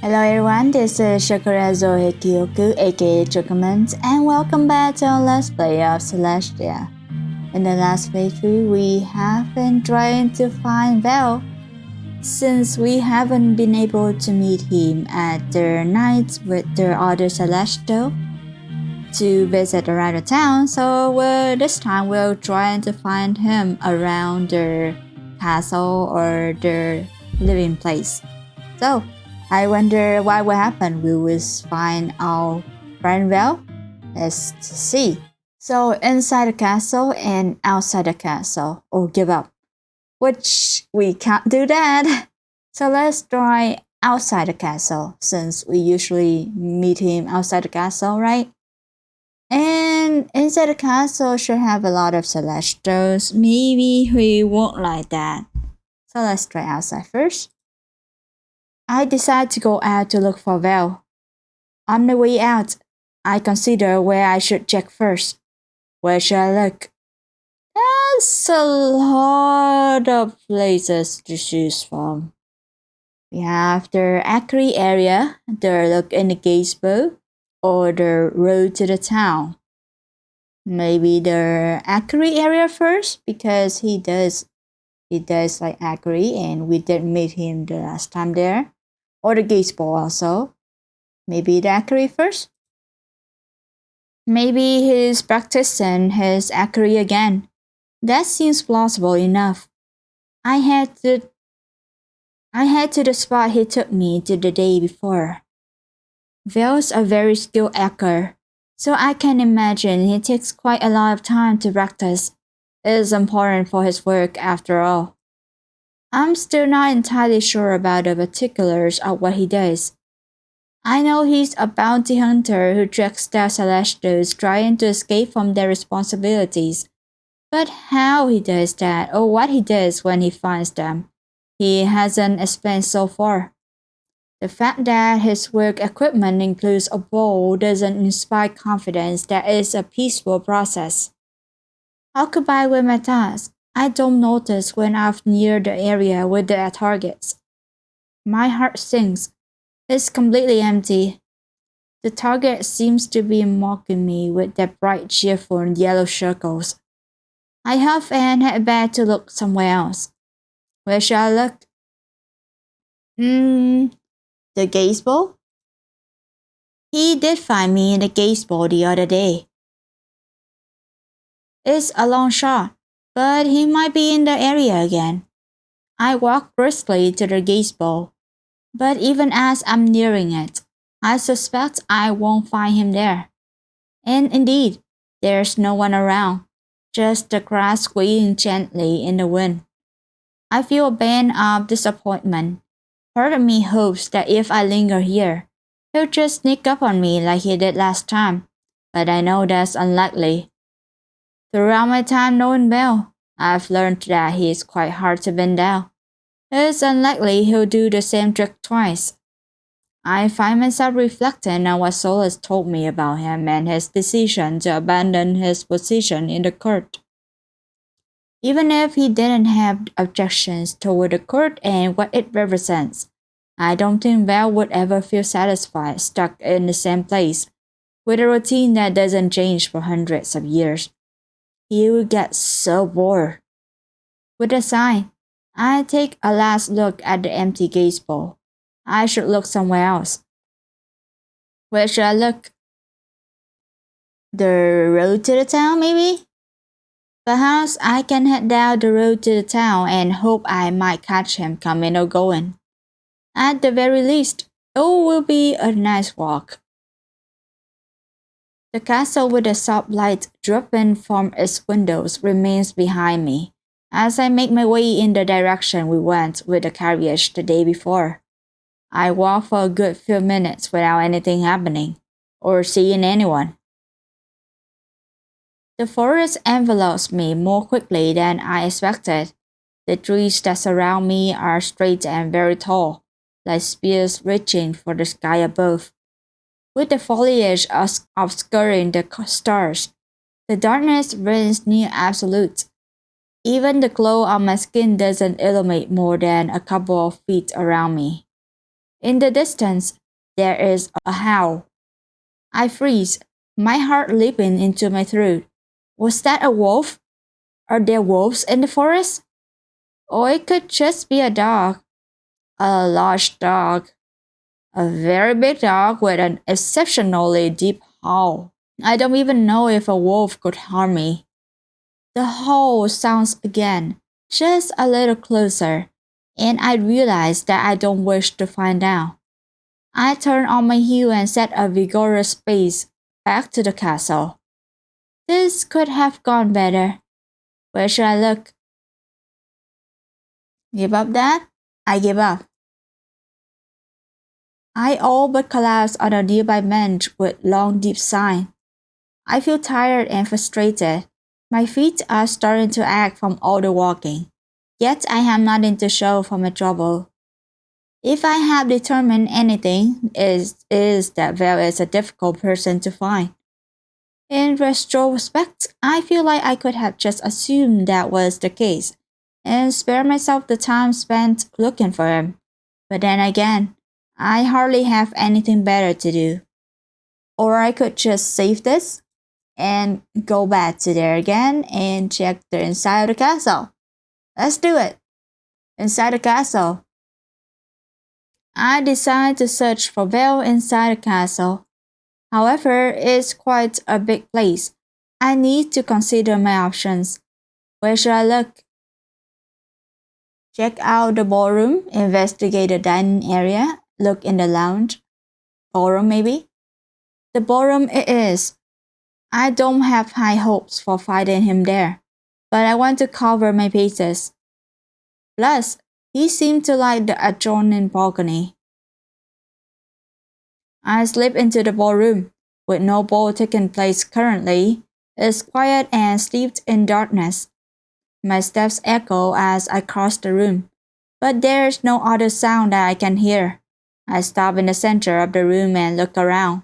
Hello everyone, this is Shokora Zouheikyoku aka Chocomint, and welcome back to our Let's Play of Celestia. In the last playthrough, we have been trying to find Val, since we haven't been able to meet him at the night with the other Celestial to visit around the town, so this time we're trying to find him around the castle or the living place. So, I wonder what will happen. We will find our friend Val. Let's see. So inside the castle and outside the castle, or give up. Which we can't do that. So let's try outside the castle, since we usually meet him outside the castle, right? And inside the castle should have a lot of Celestials. Maybe we won't like that. So let's try outside first. I decide to go out to look for Val. On the way out, I consider where I should check first. Where should I look? There's a lot of places to choose from. We have the Acre area, the look in the Gazebo, or the road to the town. Maybe the Acre area first, because he does like Acre and we did meet him the last time there. Or the Gazebo also. Maybe the Acre first? Maybe he's practicing his Acre again. That seems plausible enough. I head to the spot he took me to the day before. Val's a very skilled actor, so I can imagine he takes quite a lot of time to practice. It is important for his work after all. I'm still not entirely sure about the particulars of what he does. I know he's a bounty hunter who tracks down Celestials trying to escape from their responsibilities. But how he does that, or what he does when he finds them, he hasn't explained so far. The fact that his work equipment includes a bow doesn't inspire confidence that it's a peaceful process. Occupied with my task, I don't notice when I'm near the area with the targets. My heart sinks. It's completely empty. The target seems to be mocking me with their bright, cheerful yellow circles. I huff and head back to look somewhere else. Where shall I look? The Gazebo? He did find me in the Gazebo the other day. It's a long shot, but he might be in the area again. I walk briskly to the Gazebo, but even as I'm nearing it, I suspect I won't find him there. And indeed, there's no one around, just the grass swaying gently in the wind. I feel a band of disappointment. Part of me hopes that if I linger here, he'll just sneak up on me like he did last time, but I know that's unlikely. Throughout my time knowing Val, I've learned that he is quite hard to pin down. It's unlikely he'll do the same trick twice. I find myself reflecting on what Solus told me about him and his decision to abandon his position in the court. Even if he didn't have objections toward the court and what it represents, I don't think Val would ever feel satisfied stuck in the same place, with a routine that doesn't change for hundreds of years. He would get so bored. With a sigh, I take a last look at the empty Gazebo. I should look somewhere else. Where should I look? The road to the town, maybe? Perhaps I can head down the road to the town and hope I might catch him coming or going. At the very least, it will be a nice walk. The castle with the soft light dripping from its windows remains behind me as I make my way in the direction we went with the carriage the day before. I walk for a good few minutes without anything happening, or seeing anyone. The forest envelops me more quickly than I expected. The trees that surround me are straight and very tall, like spears reaching for the sky above. With the foliage obscuring the stars, the darkness reigns near absolute. Even the glow on my skin doesn't illuminate more than a couple of feet around me. In the distance, there is a howl. I freeze, my heart leaping into my throat. Was that a wolf? Are there wolves in the forest? Or it could just be a dog. A large dog. A very big dog with an exceptionally deep howl. I don't even know if a wolf could harm me. The howl sounds again, just a little closer, and I realize that I don't wish to find out. I turn on my heel and set a vigorous pace back to the castle. This could have gone better. Where should I look? Give up, Dad? I give up. I all but collapse on a nearby bench with long deep sigh. I feel tired and frustrated. My feet are starting to ache from all the walking. Yet I have nothing to show for my trouble. If I have determined anything, it is that Val is a difficult person to find. In retrospect, I feel like I could have just assumed that was the case and spare myself the time spent looking for him. But then again, I hardly have anything better to do. Or I could just save this and go back to there again and check the inside of the castle. Let's do it. Inside the castle. I decide to search for Val inside the castle. However, it's quite a big place. I need to consider my options. Where should I look? Check out the ballroom, investigate the dining area, look in the lounge. Ballroom maybe? The ballroom it is. I don't have high hopes for finding him there, but I want to cover my bases. Plus, he seemed to like the adjoining balcony. I slip into the ballroom, with no ball taking place currently. It's quiet and steeped in darkness. My steps echo as I cross the room, but there is no other sound that I can hear. I stop in the center of the room and look around.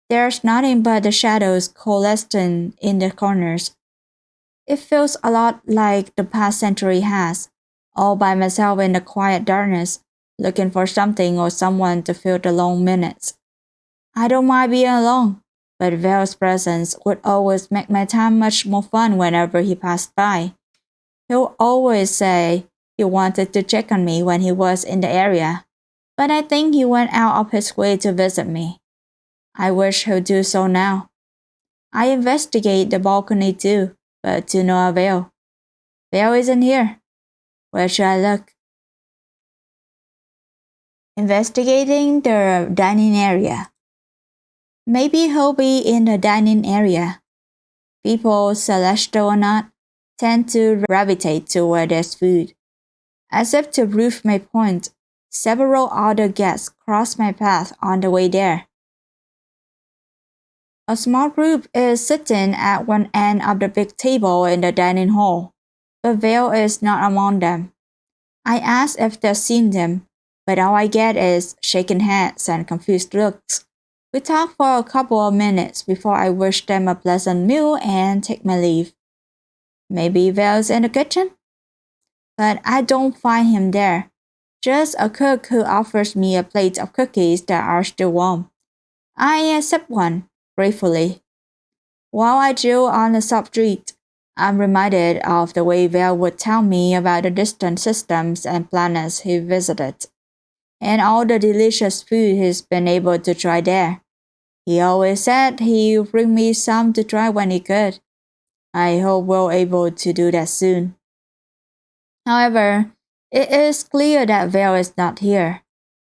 There's nothing but the shadows coalescing in the corners. It feels a lot like the past century has, all by myself in the quiet darkness, looking for something or someone to fill the long minutes. I don't mind being alone, but Val's presence would always make my time much more fun whenever he passed by. He'll always say he wanted to check on me when he was in the area, but I think he went out of his way to visit me. I wish he'll do so now. I investigate the balcony too, but to no avail. Val isn't here. Where should I look? Investigating the dining area. Maybe he'll be in the dining area. People, celestial or not, tend to gravitate to where there's food. As if to prove my point, several other guests cross my path on the way there. A small group is sitting at one end of the big table in the dining hall, but Val is not among them. I ask if they've seen them, but all I get is shaking heads and confused looks. We talk for a couple of minutes before I wish them a pleasant meal and take my leave. Maybe Val's in the kitchen? But I don't find him there. Just a cook who offers me a plate of cookies that are still warm. I accept one, gratefully. While I drill on the substreet, I'm reminded of the way Val would tell me about the distant systems and planets he visited, and all the delicious food he's been able to try there. He always said he'd bring me some to try when he could. I hope we're able to do that soon. However, it is clear that Val is not here.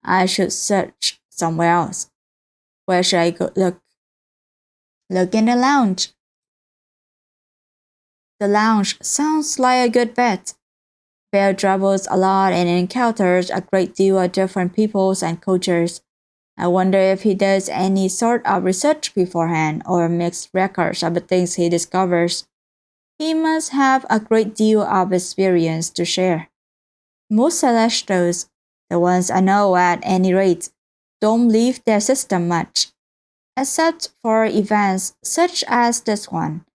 I should search somewhere else. Where should I go look? Look in the lounge. The lounge sounds like a good bet. Val travels a lot and encounters a great deal of different peoples and cultures. I wonder if he does any sort of research beforehand or makes records of the things he discovers. He must have a great deal of experience to share. Most Celestials, the ones I know at any rate, don't leave their system much. Except for events such as this one,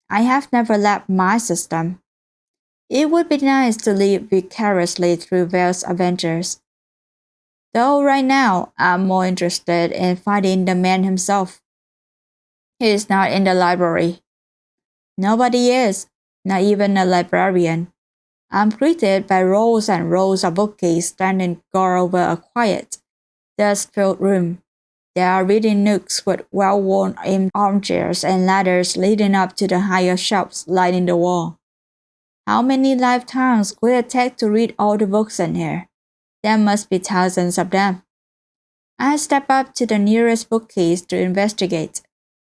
I have never left my system. It would be nice to live vicariously through Val's adventures. Though right now, I'm more interested in finding the man himself. He is not in the library. Nobody is, not even a librarian. I'm greeted by rows and rows of bookcases standing guard over a quiet, dust-filled room. There are reading nooks with well-worn armchairs and ladders leading up to the higher shelves lining the wall. How many lifetimes would it take to read all the books in here? There must be thousands of them. I step up to the nearest bookcase to investigate.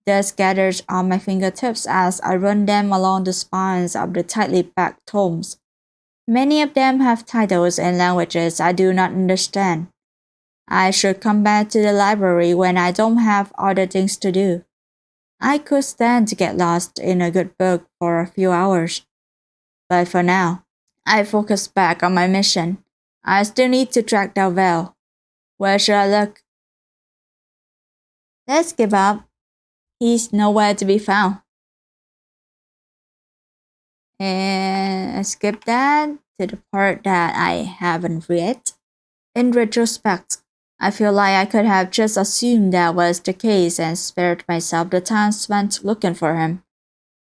Dust gathers on my fingertips as I run them along the spines of the tightly packed tomes. Many of them have titles in languages I do not understand. I should come back to the library when I don't have other things to do. I could stand to get lost in a good book for a few hours. But for now, I focus back on my mission. I still need to track down Val. Where should I look? Let's give up. He's nowhere to be found. And I skip that to the part that I haven't read. In retrospect, I feel like I could have just assumed that was the case and spared myself the time spent looking for him.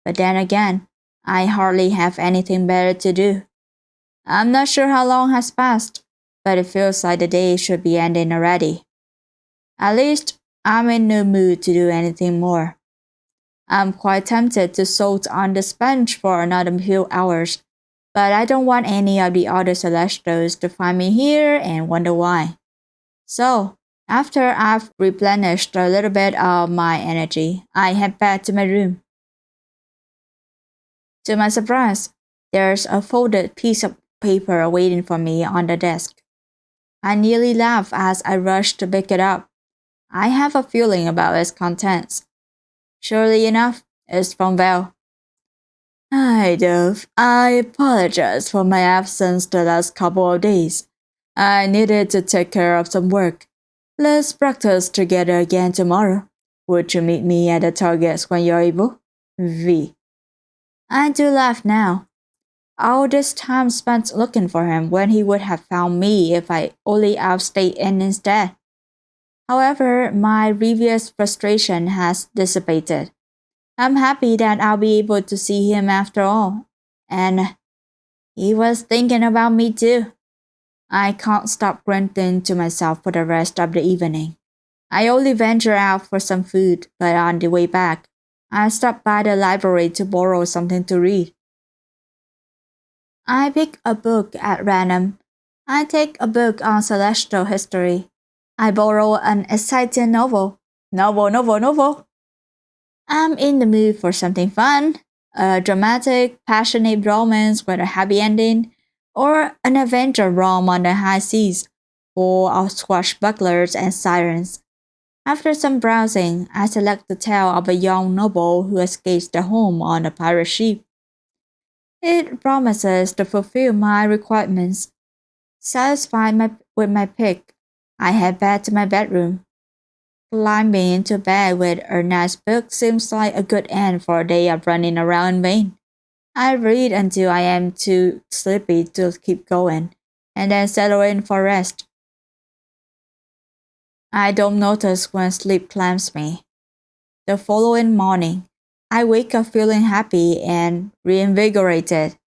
But then again, I hardly have anything better to do. I'm not sure how long has passed, but it feels like the day should be ending already. At least, I'm in no mood to do anything more. I'm quite tempted to soak on the sponge for another few hours, but I don't want any of the other Celestials to find me here and wonder why. So, after I've replenished a little bit of my energy, I head back to my room. To my surprise, there's a folded piece of paper waiting for me on the desk. I nearly laugh as I rush to pick it up. I have a feeling about its contents. Surely enough, it's from Val. Hi, Dove. I apologize for my absence the last couple of days. I needed to take care of some work. Let's practice together again tomorrow. Would you meet me at the targets when you're able? V. I do laugh now. All this time spent looking for him when he would have found me if I only outstayed in instead. However, my previous frustration has dissipated. I'm happy that I'll be able to see him after all. And he was thinking about me too. I can't stop grunting to myself for the rest of the evening. I only venture out for some food, but on the way back, I stop by the library to borrow something to read. I pick a book at random. I take a book on celestial history. I borrow an exciting novel. Novel. I'm in the mood for something fun, a dramatic, passionate romance with a happy ending, or an adventure rom on the high seas, full of swashbucklers and sirens. After some browsing, I select the tale of a young noble who escapes the home on a pirate ship. It promises to fulfill my requirements. Satisfied with my pick, I head back to my bedroom. Climbing into bed with a nice book seems like a good end for a day of running around in vain. I read until I am too sleepy to keep going, and then settle in for rest. I don't notice when sleep claims me. The following morning, I wake up feeling happy and reinvigorated.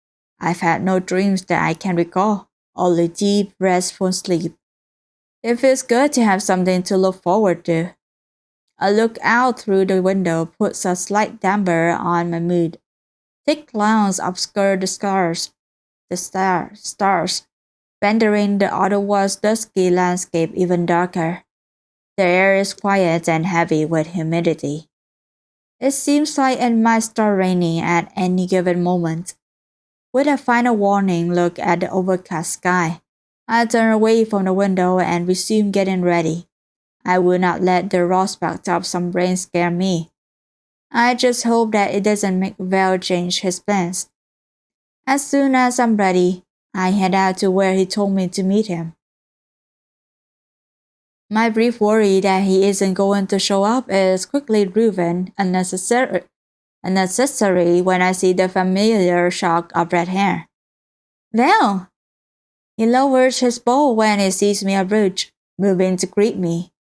I've had no dreams that I can recall, only deep, restful sleep. It feels good to have something to look forward to. A look out through the window puts a slight damper on my mood. Thick clouds obscure the stars, rendering the otherwise dusky landscape even darker. The air is quiet and heavy with humidity. It seems like it might start raining at any given moment. With a final warning look at the overcast sky, I turn away from the window and resume getting ready. I will not let the prospect of some rain scare me. I just hope that it doesn't make Val change his plans. As soon as I'm ready, I head out to where he told me to meet him. My brief worry that he isn't going to show up is quickly proven unnecessary when I see the familiar shock of red hair. Val! He lowers his bow when he sees me approach. moving to greet me.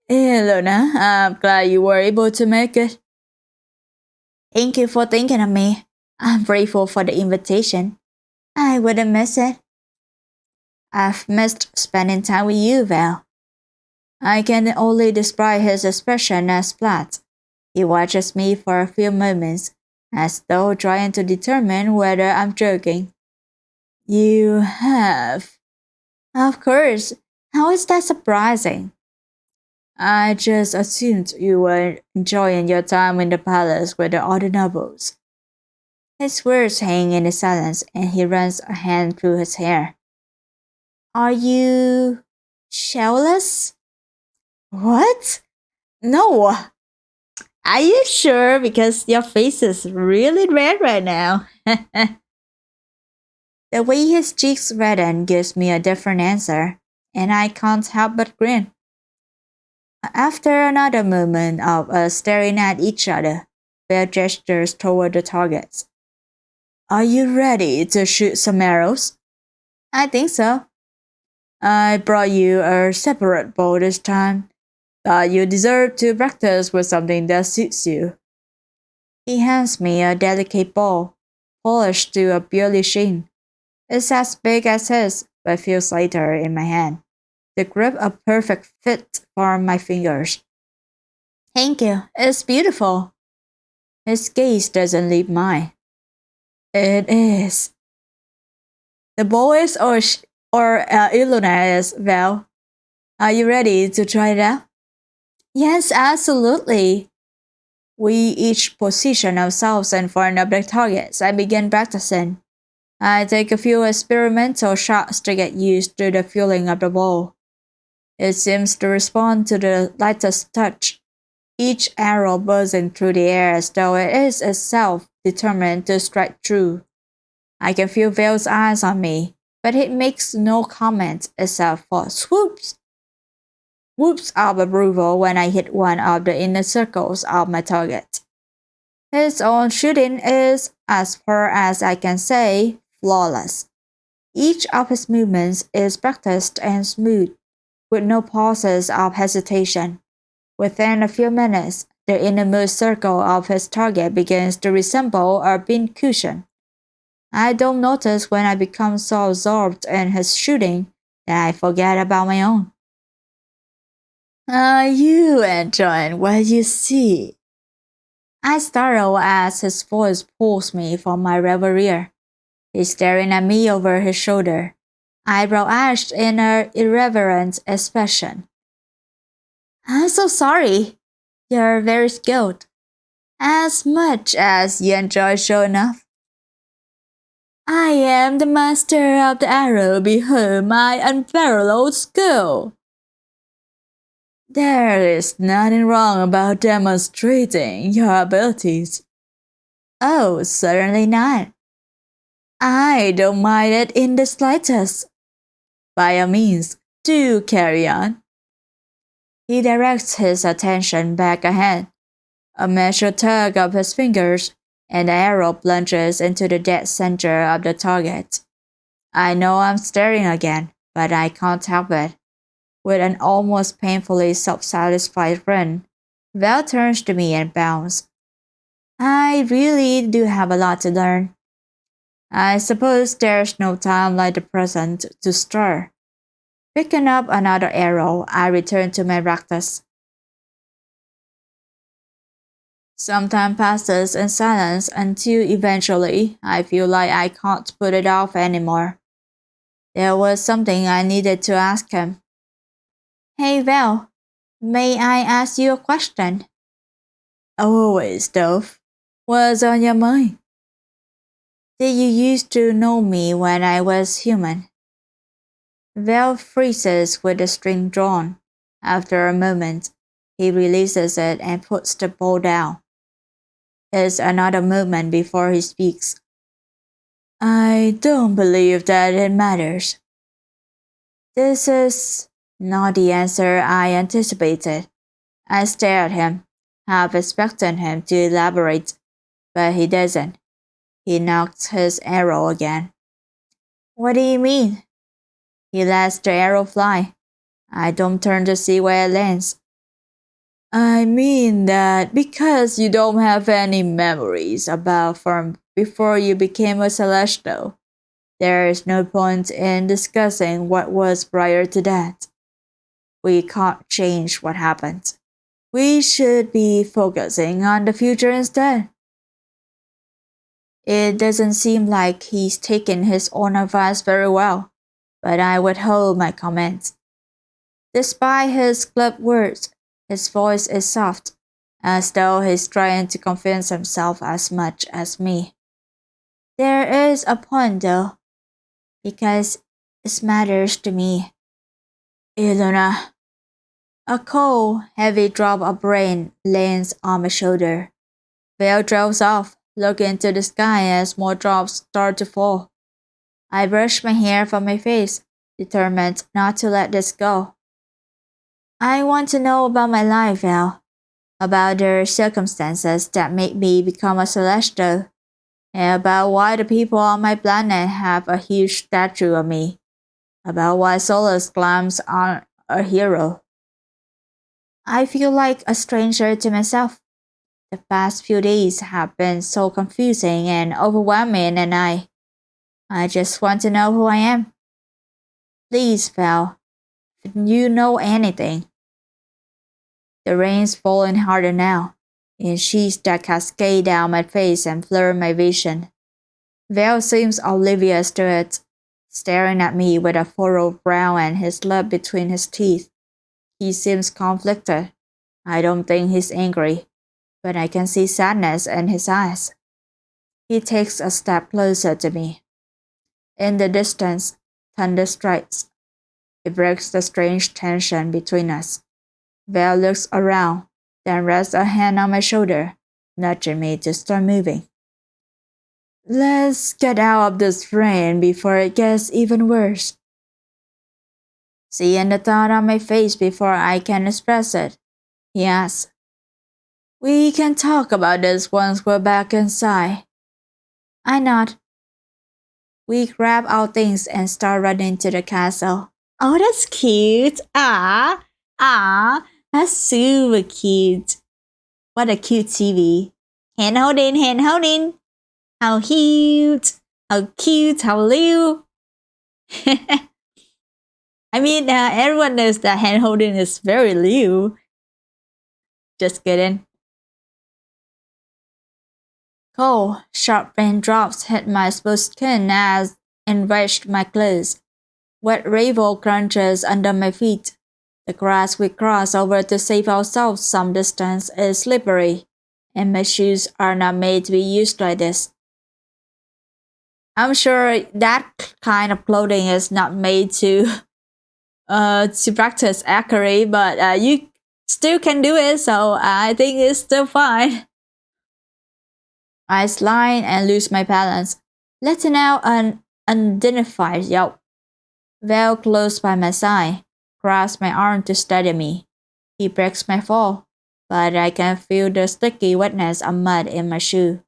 Hey, Luna, I'm glad you were able to make it. Thank you for thinking of me. I'm grateful for the invitation. I wouldn't miss it. I've missed spending time with you, Val. I can only describe his expression as flat. He watches me for a few moments, as though trying to determine whether I'm joking. You have? Of course. How is that surprising? I just assumed you were enjoying your time in the palace with the other nobles. His words hang in the silence, and he runs a hand through his hair. Are you jealous? What? No. Are you sure? Because your face is really red right now. The way his cheeks redden gives me a different answer, and I can't help but grin. After another moment of us staring at each other, Bear gestures toward the targets. Are you ready to shoot some arrows? I think so. I brought you a separate bow this time, but you deserve to practice with something that suits you. He hands me a delicate bow, polished to a pearly sheen. It's as big as his, but feels lighter in my hand. The grip a perfect fit for my fingers. Thank you. It's beautiful. His gaze doesn't leave mine. It is. The boys or Ilona is, Val. Are you ready to try it out? Yes, absolutely. We each position ourselves in front of the targets and begin practicing. I take a few experimental shots to get used to the feeling of the ball. It seems to respond to the lightest touch, each arrow buzzing through the air as though it is itself determined to strike true. I can feel Vale's eyes on me, but he makes no comment except for swoops of approval when I hit one of the inner circles of my target. His own shooting is, as far as I can say, flawless. Each of his movements is practiced and smooth, with no pauses of hesitation. Within a few minutes, the innermost circle of his target begins to resemble a pincushion. I don't notice when I become so absorbed in his shooting that I forget about my own. Are you enjoying what you see? I startle as his voice pulls me from my reverie. He's staring at me over his shoulder, eyebrow arched in an irreverent expression. I'm so sorry. You're very skilled. As much as you enjoy showing off. I am the master of the arrow. Behold my unparalleled skill. There is nothing wrong about demonstrating your abilities. Oh, certainly not. I don't mind it in the slightest. By all means, do carry on. He directs his attention back ahead. A measured tug of his fingers, and the arrow plunges into the dead center of the target. I know I'm staring again, but I can't help it. With an almost painfully self-satisfied grin, Val turns to me and bows. I really do have a lot to learn. I suppose there's no time like the present to stir. Picking up another arrow, I return to my practice. Some time passes in silence until eventually I feel like I can't put it off anymore. There was something I needed to ask him. Hey Val, may I ask you a question? Always, Dove. What's on your mind? Did you used to know me when I was human? Val freezes with the string drawn. After a moment, he releases it and puts the bow down. It's another moment before he speaks. I don't believe that it matters. This is not the answer I anticipated. I stare at him, half expecting him to elaborate, but he doesn't. He knocks his arrow again. What do you mean? He lets the arrow fly. I don't turn to see where it lands. I mean that because you don't have any memories about from before you became a Celestial, there is no point in discussing what was prior to that. We can't change what happened. We should be focusing on the future instead. It doesn't seem like he's taken his own advice very well, but I withhold my comments. Despite his club words, his voice is soft, as though he's trying to convince himself as much as me. There is a point though, because it matters to me. Ilona. A cold, heavy drop of rain lands on my shoulder. Veil drops off, looking into the sky as more drops start to fall. I brush my hair from my face, determined not to let this go. I want to know about my life, Val. About the circumstances that made me become a Celestial, and about why the people on my planet have a huge statue of me, about why Solus claims I'm a hero. I feel like a stranger to myself. The past few days have been so confusing and overwhelming, and I just want to know who I am. Please, Val, if you know anything. The rain's falling harder now, in sheets that cascade down my face and blur my vision. Val seems oblivious to it, staring at me with a furrowed brow and his lip between his teeth. He seems conflicted. I don't think he's angry, but I can see sadness in his eyes. He takes a step closer to me. In the distance, thunder strikes. It breaks the strange tension between us. Val looks around, then rests a hand on my shoulder, nudging me to start moving. Let's get out of this rain before it gets even worse. Seeing the thought on my face before I can express it, he asks, We can talk about this once we're back inside. I nod. We grab our things and start running to the castle. Oh, that's cute. That's super cute. What a cute TV. Hand holding, hand holding. How cute. How cute, how little. I mean, everyone knows that hand holding is very little. Just kidding. Cold, sharp raindrops hit my smooth skin as enriched my clothes. Wet gravel crunches under my feet. The grass we cross over to save ourselves some distance is slippery, and my shoes are not made to be used like this. I'm sure that kind of clothing is not made to practice archery, but you still can do it, so I think it's still fine. I slide and lose my balance, letting out an undignified yelp. Val close by my side, grasps my arm to steady me. He breaks my fall, but I can feel the sticky wetness of mud in my shoe.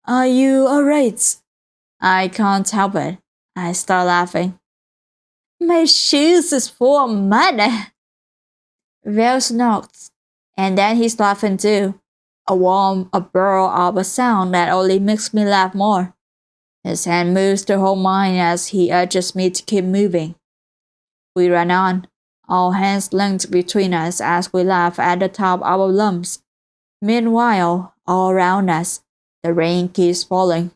Are you alright? I can't help it. I start laughing. My shoes is full of mud. Val snorts, and then he's laughing too. A burl of a sound that only makes me laugh more. His hand moves to hold mine as he urges me to keep moving. We run on, all hands linked between us as we laugh at the top of our lungs. Meanwhile, all around us, the rain keeps falling.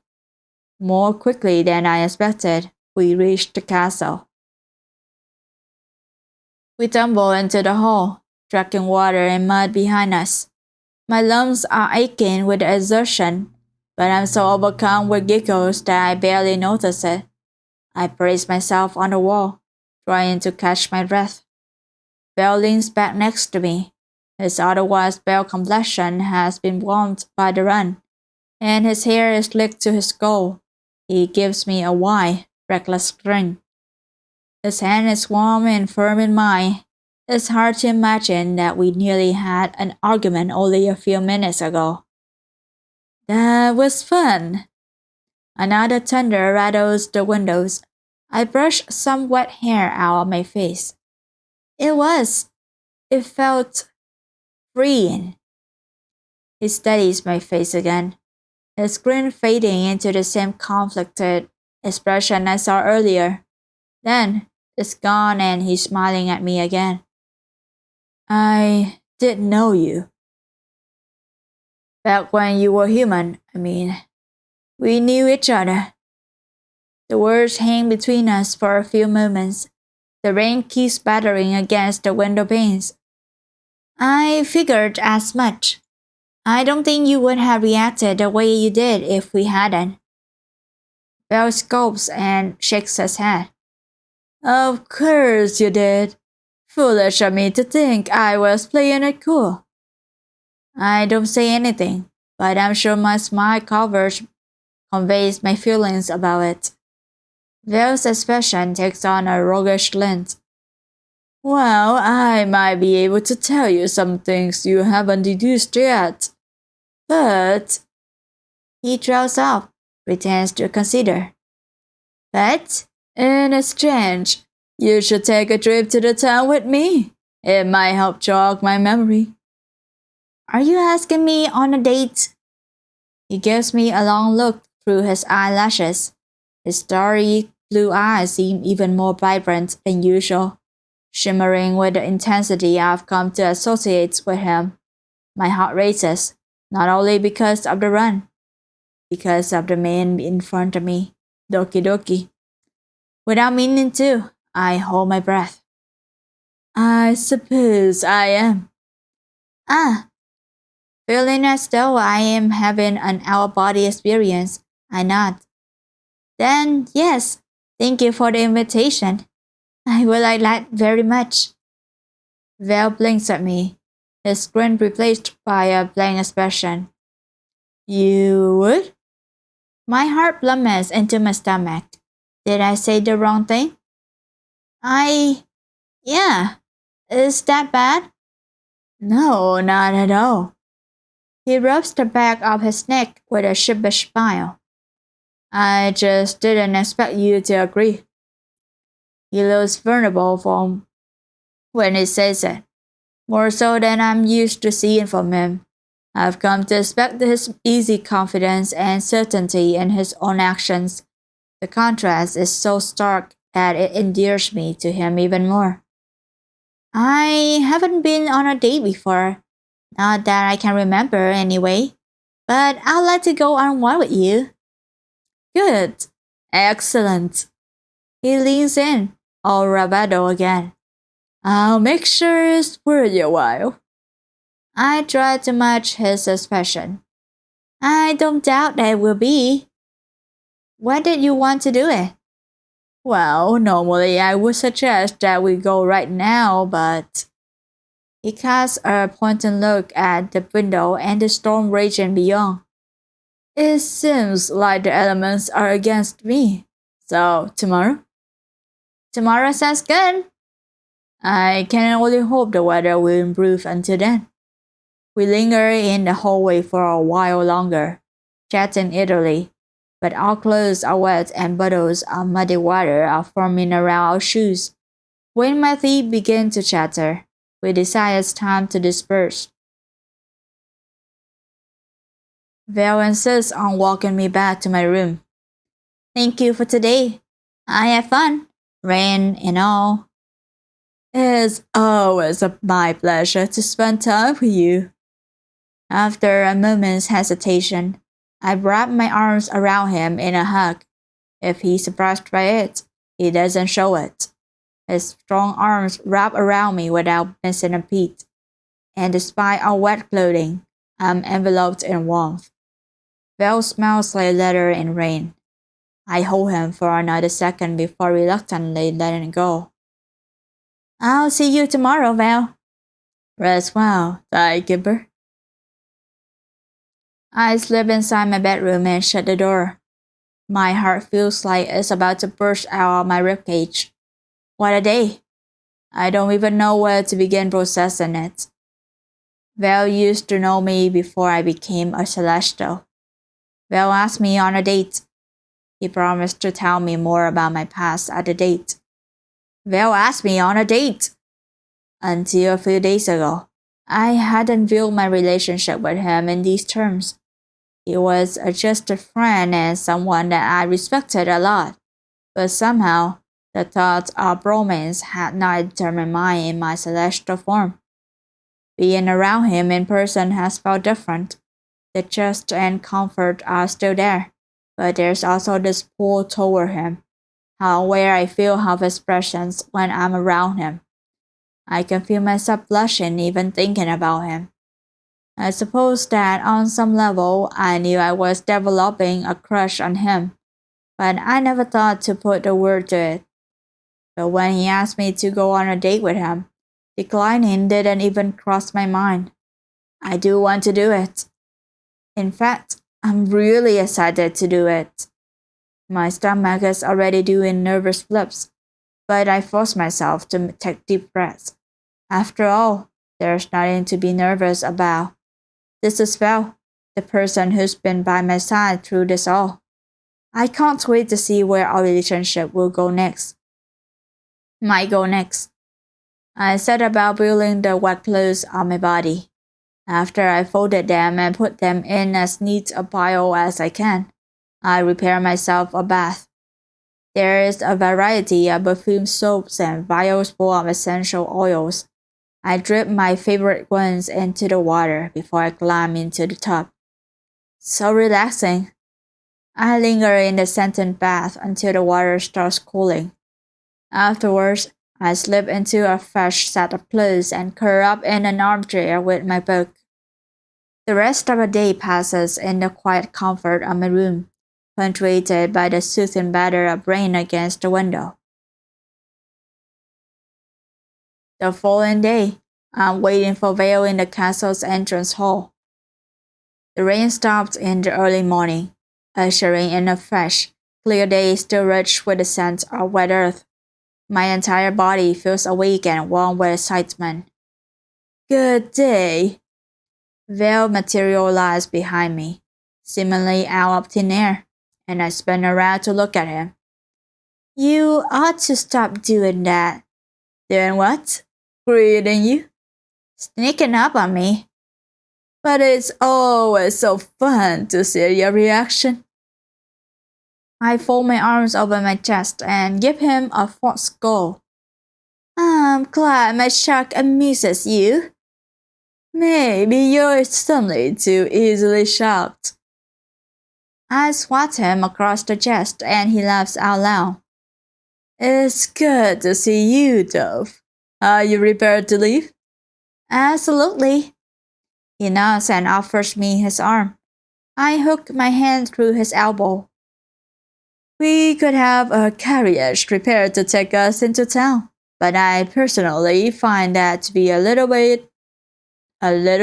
More quickly than I expected, we reach the castle. We tumble into the hall, dragging water and mud behind us. My lungs are aching with the exertion, but I'm so overcome with giggles that I barely notice it. I brace myself on the wall, trying to catch my breath. Bell leans back next to me. His otherwise pale complexion has been warmed by the run, and his hair is slicked to his skull. He gives me a wide, reckless grin. His hand is warm and firm in mine. It's hard to imagine that we nearly had an argument only a few minutes ago. That was fun. Another thunder rattles the windows. I brush some wet hair out of my face. It was. It felt freeing. He studies my face again, his grin fading into the same conflicted expression I saw earlier. Then it's gone and he's smiling at me again. I didn't know you. Back when you were human, I mean. We knew each other. The words hang between us for a few moments. The rain keeps battering against the window panes. I figured as much. I don't think you would have reacted the way you did if we hadn't. Belle scolds and shakes his head. Of course you did. Foolish of me to think I was playing it cool. I don't say anything, but I'm sure my smile conveys my feelings about it. Belle's expression takes on a roguish glint. Well, I might be able to tell you some things you haven't deduced yet. But he draws off, pretends to consider. But in exchange, you should take a trip to the town with me. It might help jog my memory. Are you asking me on a date? He gives me a long look through his eyelashes. His starry blue eyes seem even more vibrant than usual, shimmering with the intensity I've come to associate with him. My heart races, not only because of the run, because of the man in front of me, Doki Doki. Without meaning to, I hold my breath. I suppose I am. Feeling as though I am having an out-of-body experience, I nod. Then, yes, thank you for the invitation. I will like that very much. Val blinks at me, his grin replaced by a blank expression. You would? My heart plummets into my stomach. Did I say the wrong thing? Yeah. Is that bad? No, not at all. He rubs the back of his neck with a sheepish smile. I just didn't expect you to agree. He looks vulnerable from when he says it, more so than I'm used to seeing from him. I've come to expect his easy confidence and certainty in his own actions. The contrast is so stark that it endears me to him even more. I haven't been on a date before, not that I can remember anyway, but I'd like to go on one with you. Good. Excellent. He leans in, all bravado again. I'll make sure it's worth your while. I try to match his expression. I don't doubt that it will be. When did you want to do it? Well, normally I would suggest that we go right now, but... He casts a pointed look at the window and the storm raging beyond. It seems like the elements are against me. So, tomorrow? Tomorrow sounds good. I can only hope the weather will improve until then. We linger in the hallway for a while longer, chatting idly, but our clothes are wet and puddles of muddy water are forming around our shoes. When my teeth begin to chatter, we decide it's time to disperse. Val insists on walking me back to my room. Thank you for today. I had fun, rain and all. It's always my pleasure to spend time with you. After a moment's hesitation, I wrap my arms around him in a hug. If he's surprised by it, he doesn't show it. His strong arms wrap around me without missing a beat. And despite our wet clothing, I'm enveloped in warmth. Val smells like leather and rain. I hold him for another second before reluctantly letting go. I'll see you tomorrow, Val. Rest well, Zouheikyoku. I slip inside my bedroom and shut the door. My heart feels like it's about to burst out of my ribcage. What a day! I don't even know where to begin processing it. Val used to know me before I became a Celestial. Val asked me on a date. He promised to tell me more about my past at the date. Val asked me on a date. Until a few days ago, I hadn't viewed my relationship with him in these terms. He was just a friend and someone that I respected a lot, but somehow the thought of romance had not determined mine in my celestial form. Being around him in person has felt different. The trust and comfort are still there, but there's also this pull toward him, how aware I feel of his presence when I'm around him. I can feel myself blushing even thinking about him. I suppose that on some level I knew I was developing a crush on him, but I never thought to put the word to it. But when he asked me to go on a date with him, declining didn't even cross my mind. I do want to do it. In fact, I'm really excited to do it. My stomach is already doing nervous flips, but I force myself to take deep breaths. After all, there's nothing to be nervous about. This is Val, the person who's been by my side through this all. I can't wait to see where our relationship will go next. Might go next. I set about building the wet clothes on my body. After I folded them and put them in as neat a pile as I can, I prepare myself a bath. There is a variety of perfume soaps and vials full of essential oils. I drip my favorite ones into the water before I climb into the tub. So relaxing. I linger in the scented bath until the water starts cooling. Afterwards, I slip into a fresh set of clothes and curl up in an armchair with my book. The rest of the day passes in the quiet comfort of my room, punctuated by the soothing batter of rain against the window. The following day, I'm waiting for Vale in the castle's entrance hall. The rain stopped in the early morning, ushering in a fresh, clear day still rich with the scent of wet earth. My entire body feels awake and warm with excitement. Good day. Vale materialized behind me, seemingly out of thin air, and I spun around to look at him. You ought to stop doing that. Doing what? Greeting you? Sneaking up on me. But it's always so fun to see your reaction. I fold my arms over my chest and give him a false scowl. I'm glad my shock amuses you. Maybe you're suddenly too easily shocked. I swat him across the chest and he laughs out loud. It's good to see you, Dove. Are you prepared to leave? Absolutely. He nods and offers me his arm. I hook my hand through his elbow. We could have a carriage prepared to take us into town, but I personally find that to be a little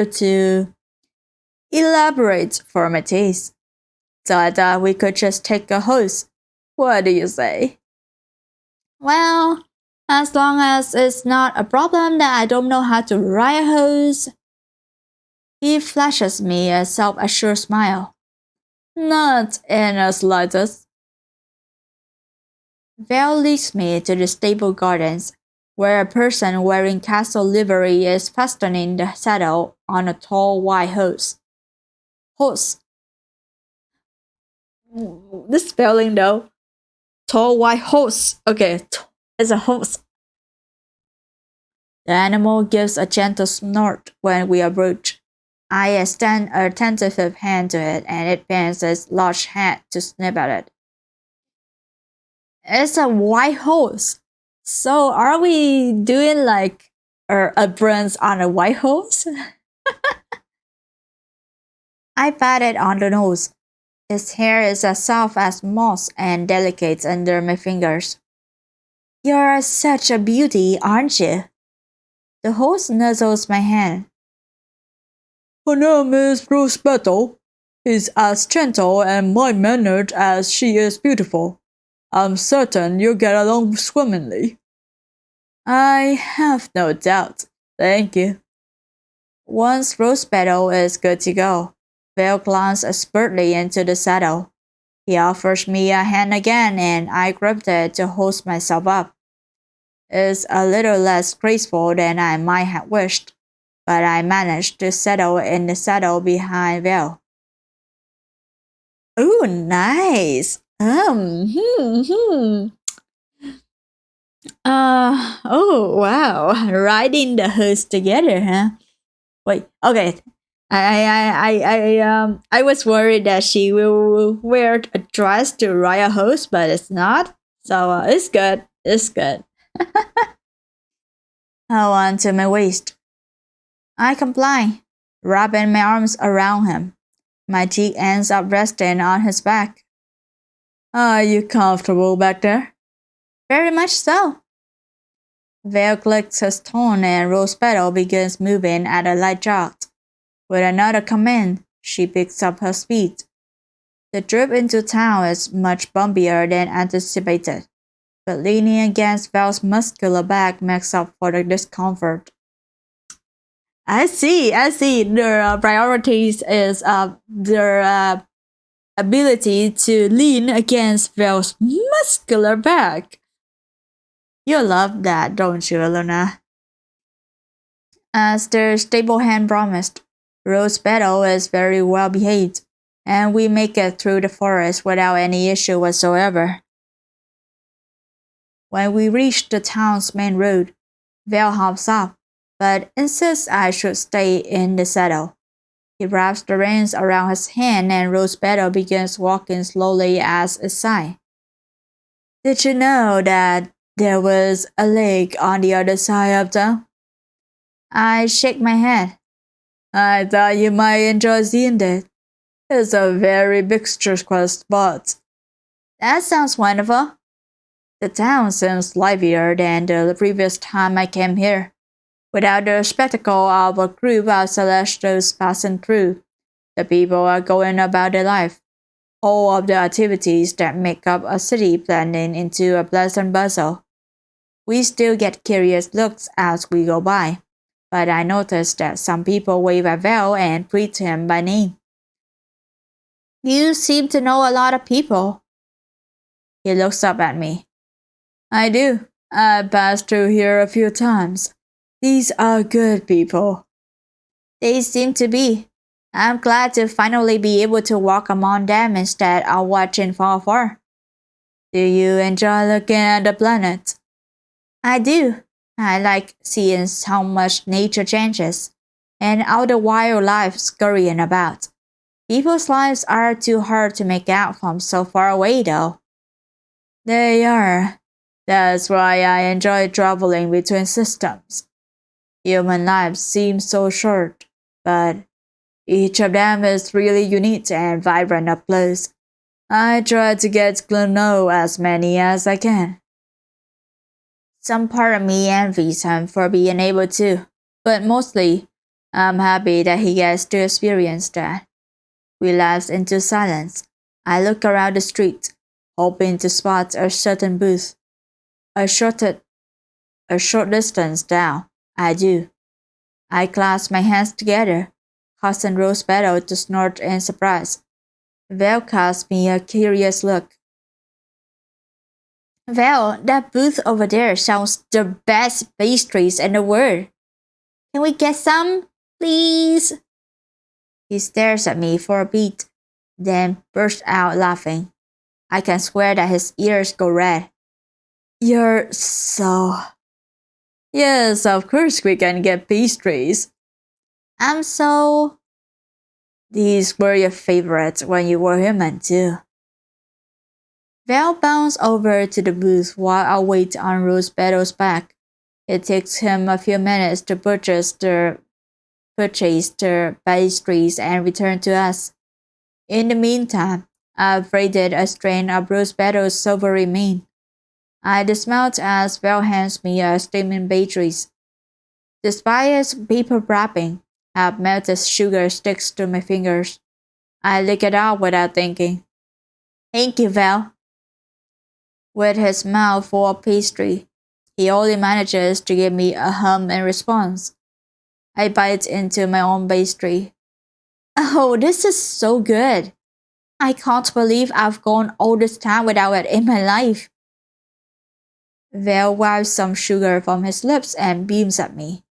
too elaborate for my taste. So I thought we could just take a horse. What do you say? Well, as long as it's not a problem that I don't know how to ride a horse. He flashes me a self-assured smile. Not in the slightest. Val leads me to the stable gardens, where a person wearing castle livery is fastening the saddle on a tall white horse. Horse. This spelling though. Tall white horse. Okay, it's a horse. The animal gives a gentle snort when we approach. I extend a tentative hand to it and it bends its large head to sniff at it. It's a white horse. So are we doing like a brands on a white horse? I pat it on the nose. Its hair is as soft as moss and delicate under my fingers. You're such a beauty, aren't you? The horse nuzzles my hand. Her name is Rose Battle. Is as gentle and mild-mannered as she is beautiful. I'm certain you'll get along swimmingly. I have no doubt. Thank you. Once Rose Battle is good to go, Vale climbs expertly into the saddle. He offers me a hand again and I grabbed it to hoist myself up. is a little less graceful than I might have wished, but I managed to settle in the saddle behind Val. Ooh, nice. Oh, wow. Riding the horse together, huh? Wait, okay. I was worried that she will wear a dress to ride a horse, but it's not. So it's good. It's good. Hold on to my waist. I comply, wrapping my arms around him. My cheek ends up resting on his back. Are you comfortable back there? Very much so. Vale clicks his tongue and Rose Petal begins moving at a light jog. With another command, she picks up her speed. The trip into town is much bumpier than anticipated, but leaning against Val's muscular back makes up for the discomfort. I see. Their priorities is their ability to lean against Val's muscular back. You love that, don't you, Luna? As the stable hand promised, Rose Petal is very well behaved, and we make it through the forest without any issue whatsoever. When we reach the town's main road, Val hops up, but insists I should stay in the saddle. He wraps the reins around his hand and Rose Petal begins walking slowly as a sign. Did you know that there was a lake on the other side of town? I shake my head. I thought you might enjoy seeing that. It's a very picturesque spot. That sounds wonderful. The town seems livelier than the previous time I came here, without the spectacle of a group of Celestials passing through. The people are going about their life. All of the activities that make up a city blending into a pleasant bustle. We still get curious looks as we go by, but I noticed that some people wave at Val and greet him by name. You seem to know a lot of people. He looks up at me. I do. I passed through here a few times. These are good people. They seem to be. I'm glad to finally be able to walk among them instead of watching from afar. Do you enjoy looking at the planet? I do. I like seeing how much nature changes, and all the wildlife scurrying about. People's lives are too hard to make out from so far away, though. They are. That's why I enjoy traveling between systems. Human lives seem so short, but each of them is really unique and vibrant up close. I try to get to know as many as I can. Some part of me envies him for being able to, but mostly, I'm happy that he gets to experience that. We lapse into silence. I look around the street, hoping to spot a certain booth. A short distance down, I do. I clasp my hands together, causing Rose Petal to snort in surprise. Val casts me a curious look. Val, that booth over there sounds the best pastries in the world. Can we get some, please? He stares at me for a beat, then bursts out laughing. I can swear that his ears go red. You're so... Yes, of course we can get pastries. I'm so... These were your favorites when you were human too. Val bounds over to the booth while I wait on Rose Petal's back. It takes him a few minutes to purchase the pastries and return to us. In the meantime, I've braided a strand of Rose Petal's silvery mane. I dismount as Val hands me a steaming pastries. Despite its paper wrapping, half melted sugar sticks to my fingers. I lick it out without thinking. Thank you, Val. With his mouth full of pastry, he only manages to give me a hum in response. I bite into my own pastry. Oh, this is so good. I can't believe I've gone all this time without it in my life. Val wipes some sugar from his lips and beams at me.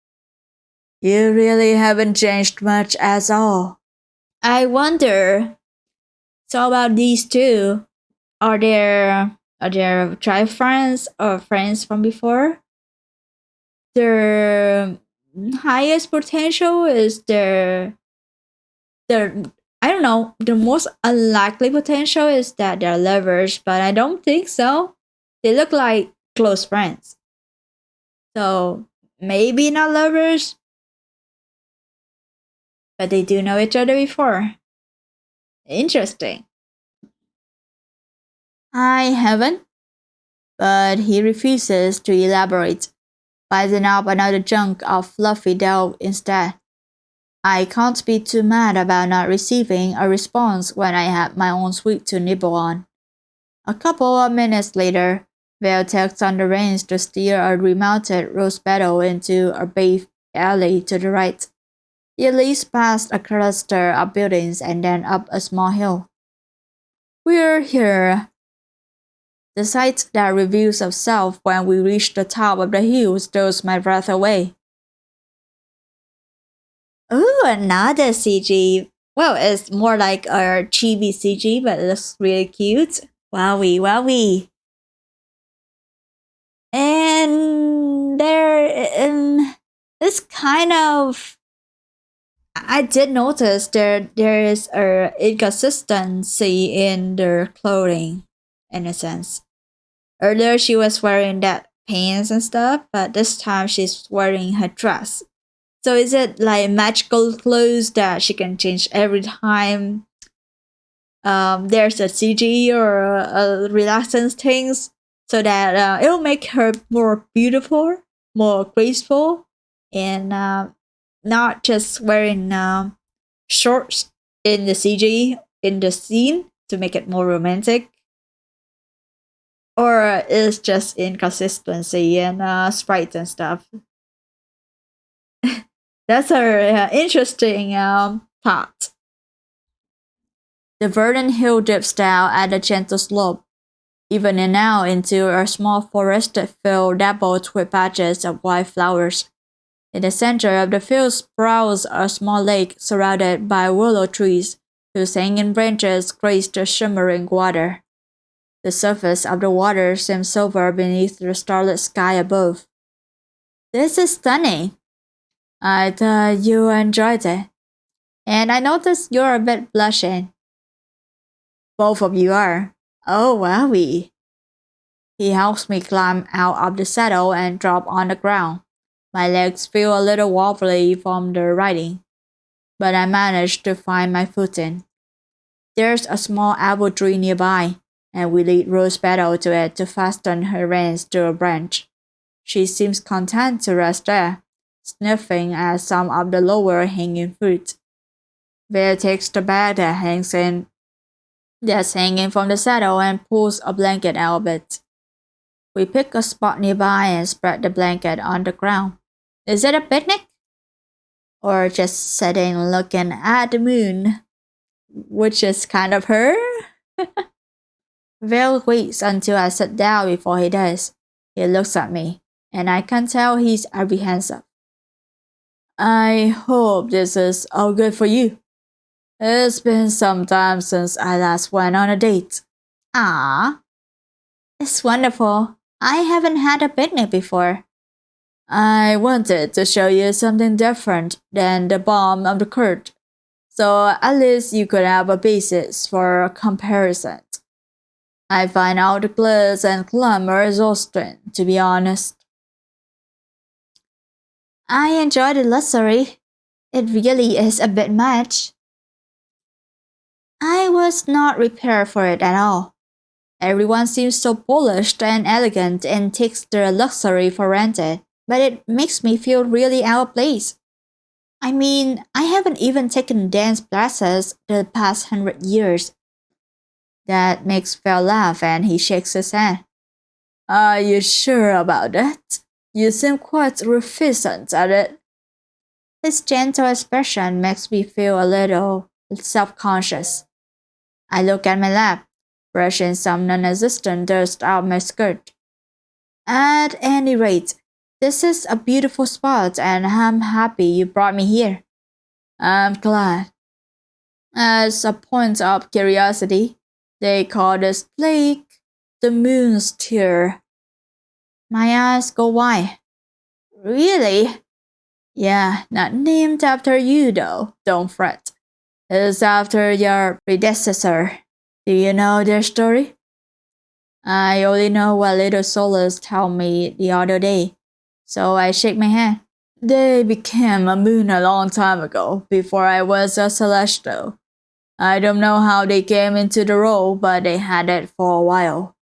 You really haven't changed much at all. I wonder. So about these two, are there tribe friends or friends from before? Their highest potential is their I don't know, the most unlikely potential is that they're lovers, but I don't think so. They look like close friends. So maybe not lovers, but they do know each other before. Interesting. I haven't, but he refuses to elaborate, biting up another chunk of fluffy dough instead. I can't be too mad about not receiving a response when I had my own sweet to nibble on. A couple of minutes later, Vale takes on the reins to steer a remounted rose petal into a paved alley to the right. It leads past a cluster of buildings and then up a small hill. We're here. The sight that reveals itself when we reach the top of the hill steals my breath away. Ooh, another CG. Well, it's more like a chibi CG, but it looks really cute. Wowie, wowie. And it's kind of. I did notice there is a inconsistency in their clothing, in a sense. Earlier, she was wearing that pants and stuff, but this time she's wearing her dress. So is it like magical clothes that she can change every time there's a CG or a relaxing things, so that it'll make her more beautiful, more graceful, and not just wearing shorts in the CG in the scene to make it more romantic, or it's just inconsistency and sprites and stuff. That's a interesting thought. The verdant hill dips down at a gentle slope, evening now into a small forested field dappled with patches of white flowers. In the center of the field sprouts a small lake surrounded by willow trees whose hanging branches grace the shimmering water. The surface of the water seems silver beneath the starlit sky above. This is stunning. I thought you enjoyed it. And I noticed you're a bit blushing. Both of you are. Oh, wowie. He helps me climb out of the saddle and drop on the ground. My legs feel a little wobbly from the riding, but I manage to find my footing. There's a small apple tree nearby, and we lead Rose Petal to it to fasten her reins to a branch. She seems content to rest there, sniffing at some of the lower hanging fruit. Bear takes the bag that's hanging from the saddle and pulls a blanket out of it. We pick a spot nearby and spread the blanket on the ground. Is it a picnic? Or just sitting looking at the moon? Which is kind of her? Vale waits until I sit down before he does. He looks at me, and I can tell he's apprehensive. I hope this is all good for you. It's been some time since I last went on a date. Ah, it's wonderful. I haven't had a picnic before. I wanted to show you something different than the bomb of the court, so at least you could have a basis for a comparison. I find all the glitz and glamour exhausting, to be honest. I enjoy the luxury. It really is a bit much. I was not prepared for it at all. Everyone seems so polished and elegant and takes their luxury for granted, but it makes me feel really out of place. I mean, I haven't even taken dance classes the past 100 years. That makes Phil laugh and he shakes his head. Are you sure about that? You seem quite reticent at it. His gentle expression makes me feel a little self-conscious. I look at my lap, brushing some non-existent dust out my skirt. At any rate, this is a beautiful spot and I'm happy you brought me here. I'm glad. As a point of curiosity, they call this lake the moon's tear. My eyes go wide. Really? Yeah, not named after you though, don't fret. It's after your predecessor. Do you know their story? I only know what little souls told me the other day, so I shake my head. They became a moon a long time ago, before I was a celestial. I don't know how they came into the role, but they had it for a while.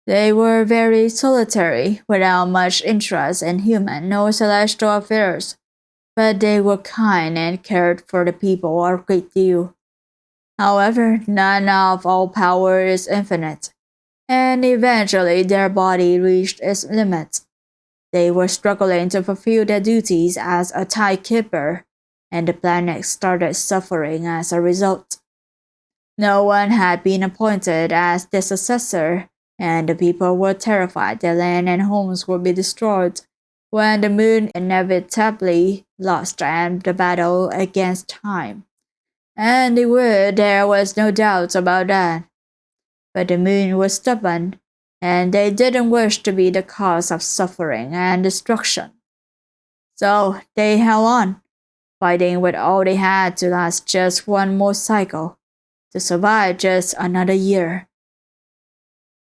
They were very solitary, without much interest in human or celestial affairs, but they were kind and cared for the people a great deal. However, none of all power is infinite, and eventually their body reached its limit. They were struggling to fulfill their duties as a timekeeper, and the planet started suffering as a result. No one had been appointed as their successor, and the people were terrified their land and homes would be destroyed when the moon inevitably lost the battle against time. And they would, there was no doubt about that. But the moon was stubborn, and they didn't wish to be the cause of suffering and destruction. So they held on, fighting with all they had to last just one more cycle, to survive just another year.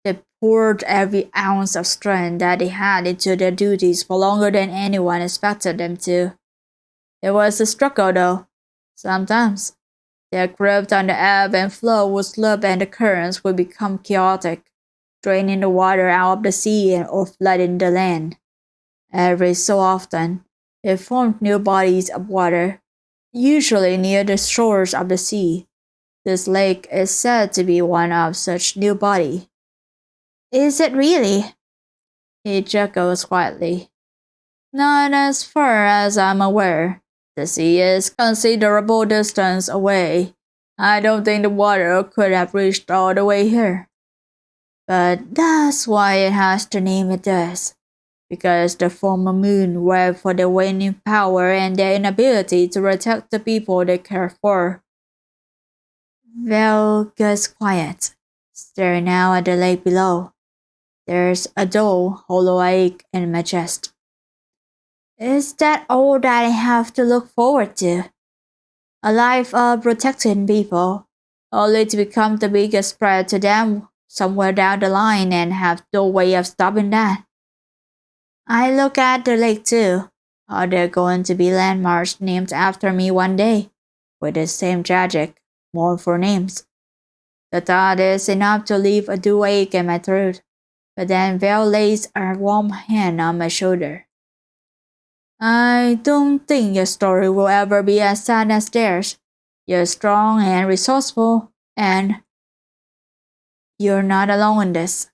They poured every ounce of strength that they had into their duties for longer than anyone expected them to. It was a struggle though. Sometimes their grip on the ebb and flow would slip and the currents would become chaotic, draining the water out of the sea or flooding the land. Every so often, they formed new bodies of water, usually near the shores of the sea. This lake is said to be one of such new body. Is it really? He chuckles quietly. Not as far as I'm aware. The sea is considerable distance away. I don't think the water could have reached all the way here. But that's why it has the name it does. Because the former moon wept for their waning power and their inability to protect the people they care for. Val gets quiet, staring now at the lake below. There's a dull, hollow ache in my chest. Is that all that I have to look forward to? A life of protecting people, only to become the biggest threat to them somewhere down the line and have no way of stopping that. I look at the lake too. Are there going to be landmarks named after me one day, with the same tragic, mournful names? The thought is enough to leave a dull ache in my throat, but then Val lays a warm hand on my shoulder. I don't think your story will ever be as sad as theirs. You're strong and resourceful, and you're not alone in this.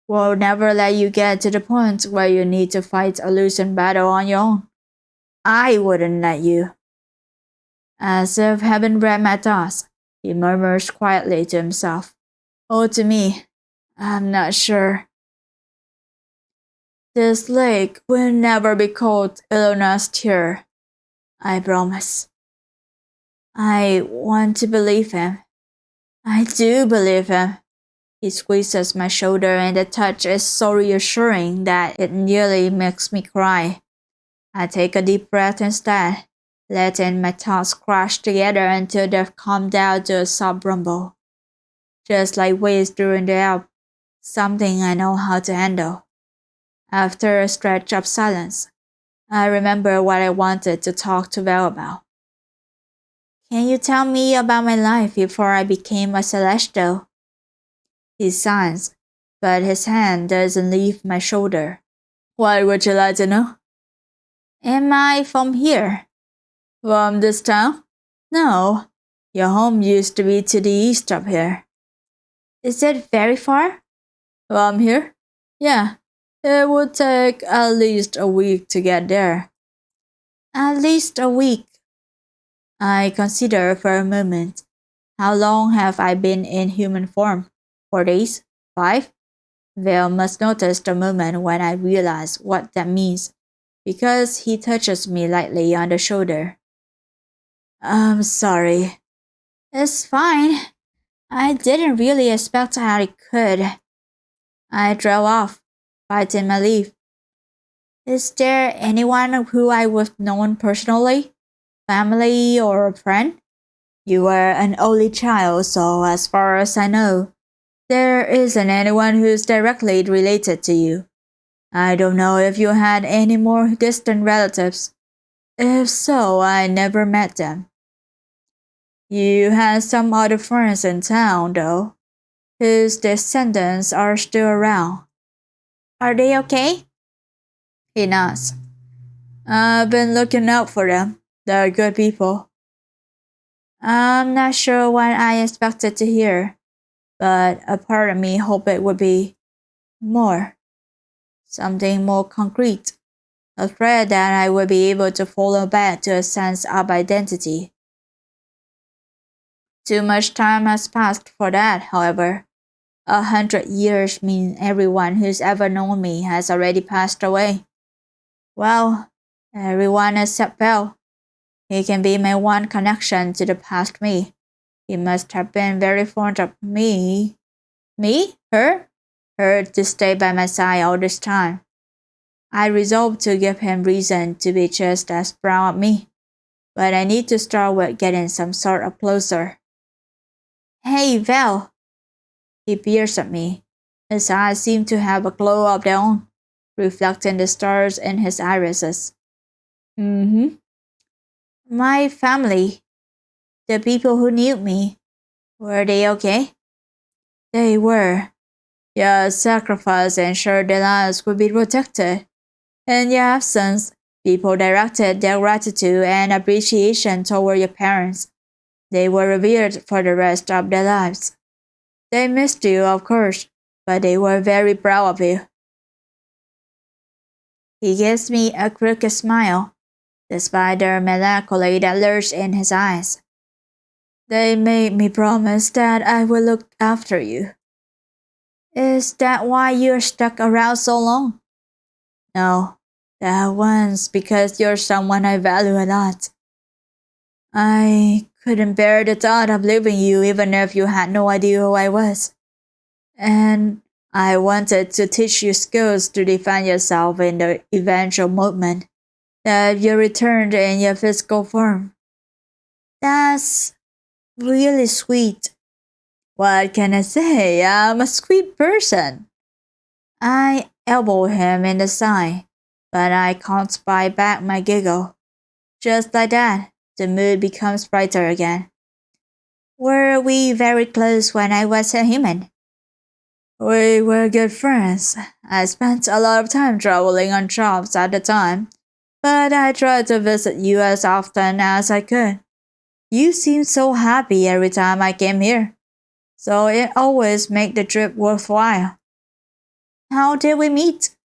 We'll never let you get to the point where you need to fight a losing battle on your own. I wouldn't let you. As if having read my thoughts, he murmurs quietly to himself. Oh, to me, I'm not sure. This lake will never be called Ilona's tear. I promise. I want to believe him. I do believe him. He squeezes my shoulder and the touch is so reassuring that it nearly makes me cry. I take a deep breath instead, letting my thoughts crash together until they've calmed down to a soft rumble. Just like waves during the Alp, something I know how to handle. After a stretch of silence, I remember what I wanted to talk to Val about. Can you tell me about my life before I became a Celestial? He sighs, but his hand doesn't leave my shoulder. What would you like to know? Am I from here? From this town? No. Your home used to be to the east of here. Is it very far? From here? Yeah. It would take at least a week to get there. At least a week. I consider for a moment. How long have I been in human form? 4 days? 5? Val must notice the moment when I realize what that means, because he touches me lightly on the shoulder. I'm sorry. It's fine. I didn't really expect I could. I drove off, biting my lip. Is there anyone who I would known personally? Family or a friend? You were an only child, so as far as I know, there isn't anyone who's directly related to you. I don't know if you had any more distant relatives. If so, I never met them. You had some other friends in town, though, whose descendants are still around. Are they okay? He nods. I've been looking out for them. They're good people. I'm not sure what I expected to hear, but a part of me hoped it would be more. Something more concrete. A thread that I would be able to follow back to a sense of identity. Too much time has passed for that, however. 100 years mean everyone who's ever known me has already passed away. Well, everyone except Bell. He can be my one connection to the past me. He must have been very fond of me. Me? Her? Her to stay by my side all this time. I resolved to give him reason to be just as proud of me. But I need to start with getting some sort of closer. Hey, Val. He peers at me. His eyes seem to have a glow of their own, reflecting the stars in his irises. Mm-hmm. My family, the people who knew me, were they okay? They were. Your sacrifice ensured their lives would be protected. In your absence, people directed their gratitude and appreciation toward your parents. They were revered for the rest of their lives. They missed you, of course, but they were very proud of you. He gives me a crooked smile, despite the melancholy that lurks in his eyes. They made me promise that I would look after you. Is that why you're stuck around so long? No, that was because you're someone I value a lot. I couldn't bear the thought of leaving you even if you had no idea who I was. And I wanted to teach you skills to defend yourself in the eventual moment that you returned in your physical form. That's really sweet. What can I say? I'm a sweet person. I elbow him in the side, but I can't buy back my giggle. Just like that, the mood becomes brighter again. Were we very close when I was a human? We were good friends. I spent a lot of time traveling on jobs at the time, but I tried to visit you as often as I could. You seemed so happy every time I came here, so it always made the trip worthwhile. How did we meet?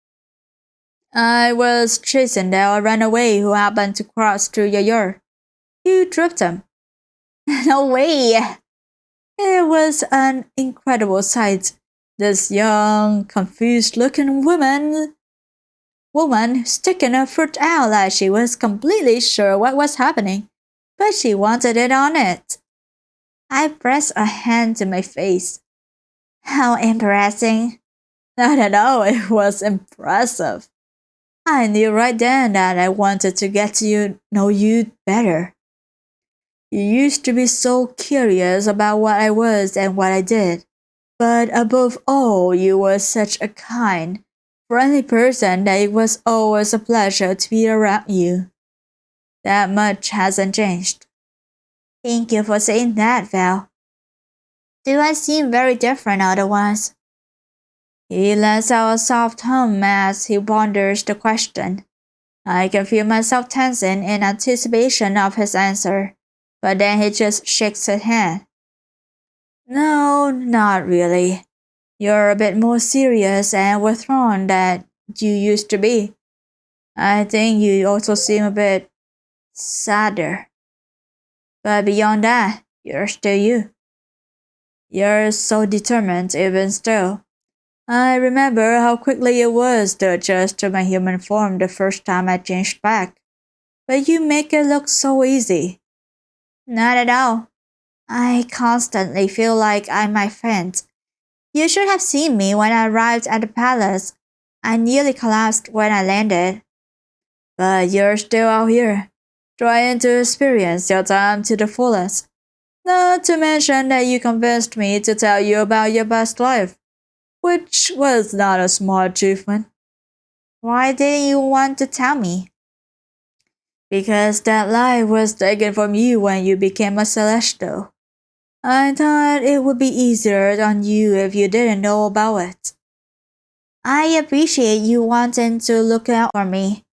I was chasing down a runaway who happened to cross through your yard. You tripped him. No way! It was an incredible sight. This young, confused-looking woman sticking her foot out like she was completely sure what was happening, but she wanted it on it. I pressed a hand to my face. How embarrassing. Not at all, it was impressive. I knew right then that I wanted to get to know you better. You used to be so curious about what I was and what I did. But above all, you were such a kind, friendly person that it was always a pleasure to be around you. That much hasn't changed. Thank you for saying that, Val. Do I seem very different otherwise? He lets out a soft hum as he ponders the question. I can feel myself tensing in anticipation of his answer, but then he just shakes his head. No, not really. You're a bit more serious and withdrawn than you used to be. I think you also seem a bit sadder. But beyond that, you're still you. You're so determined even still. I remember how quickly it was to adjust to my human form the first time I changed back. But you make it look so easy. Not at all. I constantly feel like I might faint. You should have seen me when I arrived at the palace. I nearly collapsed when I landed. But you're still out here, trying to experience your time to the fullest. Not to mention that you convinced me to tell you about your past life, which was not a small achievement. Why didn't you want to tell me? Because that life was taken from you when you became a Celestial. I thought it would be easier on you if you didn't know about it. I appreciate you wanting to look out for me,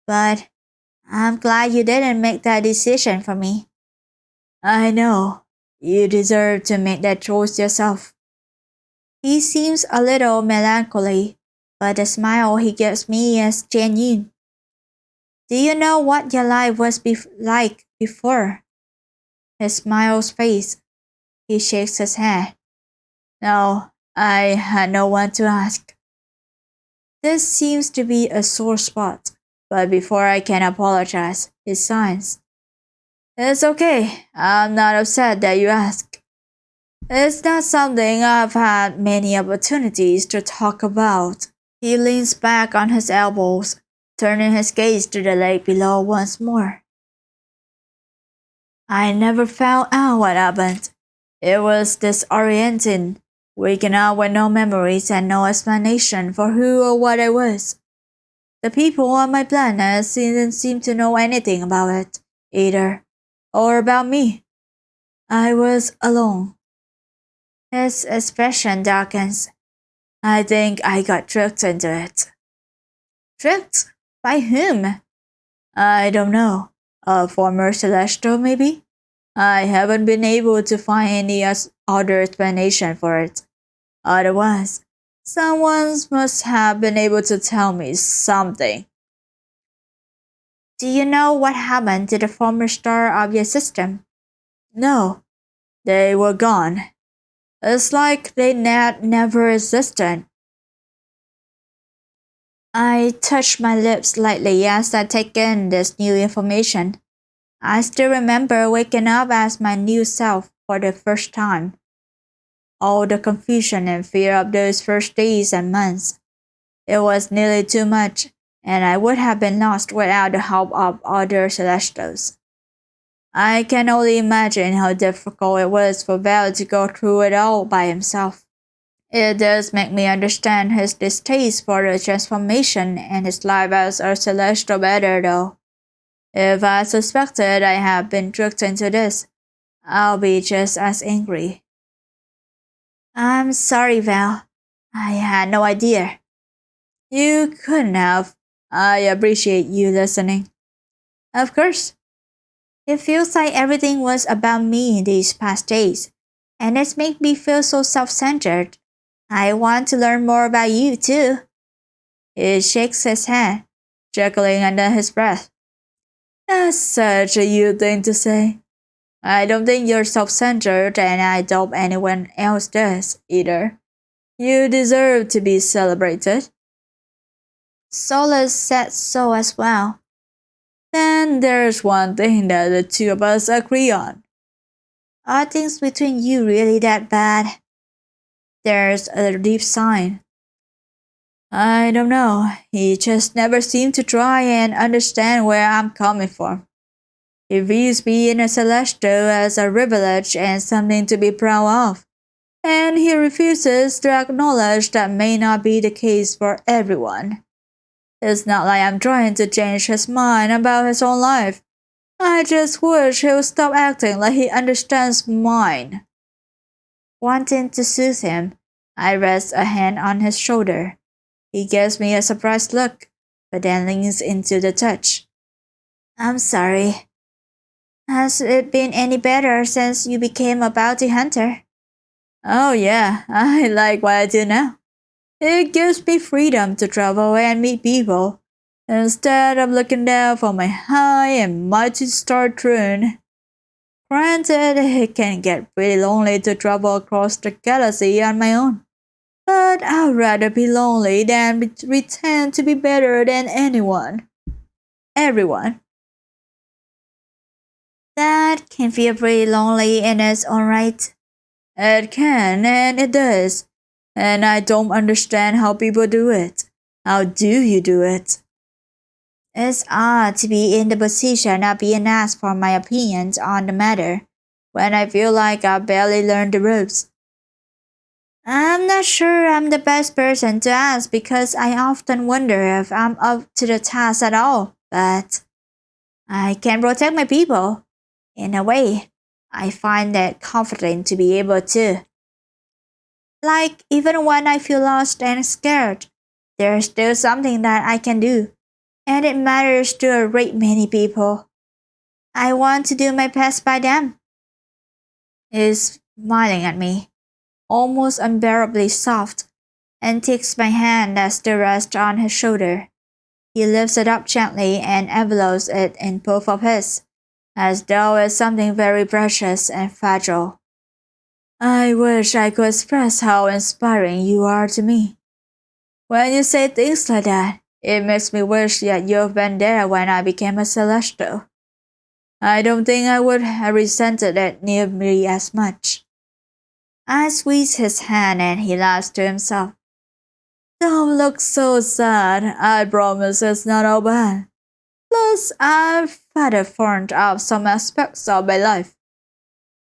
but I'm glad you didn't make that decision for me. I know. You deserve to make that choice yourself. He seems a little melancholy, but the smile he gives me is genuine. Do you know what your life was like before? He smiles face. He shakes his head. No, I had no one to ask. This seems to be a sore spot, but before I can apologize, he signs. It's okay. I'm not upset that you ask. It's not something I've had many opportunities to talk about. He leans back on his elbows, turning his gaze to the lake below once more. I never found out what happened. It was disorienting, waking up with no memories and no explanation for who or what I was. The people on my planet didn't seem to know anything about it, either, or about me. I was alone. His expression darkens. I think I got tricked into it. Tricked? By whom? I don't know. A former Celestial, maybe? I haven't been able to find any other explanation for it. Otherwise, someone must have been able to tell me something. Do you know what happened to the former star of your system? No, they were gone. It's like they never existed. I touch my lips lightly as I take in this new information. I still remember waking up as my new self for the first time. All the confusion and fear of those first days and months. It was nearly too much, and I would have been lost without the help of other Celestials. I can only imagine how difficult it was for Val to go through it all by himself. It does make me understand his distaste for the transformation and his life as a Celestial better though. If I suspected I had been tricked into this, I'll be just as angry. I'm sorry, Val. I had no idea. You couldn't have. I appreciate you listening. Of course. It feels like everything was about me these past days, and it's made me feel so self-centered. I want to learn more about you, too. He shakes his head, chuckling under his breath. That's such a you thing to say. I don't think you're self-centered, and I doubt anyone else does, either. You deserve to be celebrated. Solus said so as well. Then there's one thing that the two of us agree on. Are things between you really that bad? There's a deep sigh. I don't know. He just never seemed to try and understand where I'm coming from. He views being a Celestial as a privilege and something to be proud of, and he refuses to acknowledge that may not be the case for everyone. It's not like I'm trying to change his mind about his own life. I just wish he would stop acting like he understands mine. Wanting to soothe him, I rest a hand on his shoulder. He gives me a surprised look, but then leans into the touch. I'm sorry. Has it been any better since you became a bounty hunter? Oh yeah, I like what I do now. It gives me freedom to travel and meet people, instead of looking down from my high and mighty star throne. Granted, it can get pretty lonely to travel across the galaxy on my own, but But I'd rather be lonely than pretend to be better than everyone. That can feel pretty lonely in its own right. It can, and it does. And I don't understand how people do it. How do you do it? It's odd to be in the position of being asked for my opinions on the matter, when I feel like I barely learned the ropes. I'm not sure I'm the best person to ask because I often wonder if I'm up to the task at all, but I can protect my people. In a way, I find it comforting to be able to. Like, even when I feel lost and scared, there's still something that I can do, and it matters to a great many people. I want to do my best by them. He's smiling at me, almost unbearably soft, and takes my hand as the rest on his shoulder. He lifts it up gently and envelopes it in both of his, as though it's something very precious and fragile. I wish I could express how inspiring you are to me. When you say things like that, it makes me wish that you've been there when I became a Celestial. I don't think I would have resented it nearly as much. I squeeze his hand and he laughs to himself. Don't look so sad. I promise it's not all bad. Plus, I've had a fond of some aspects of my life.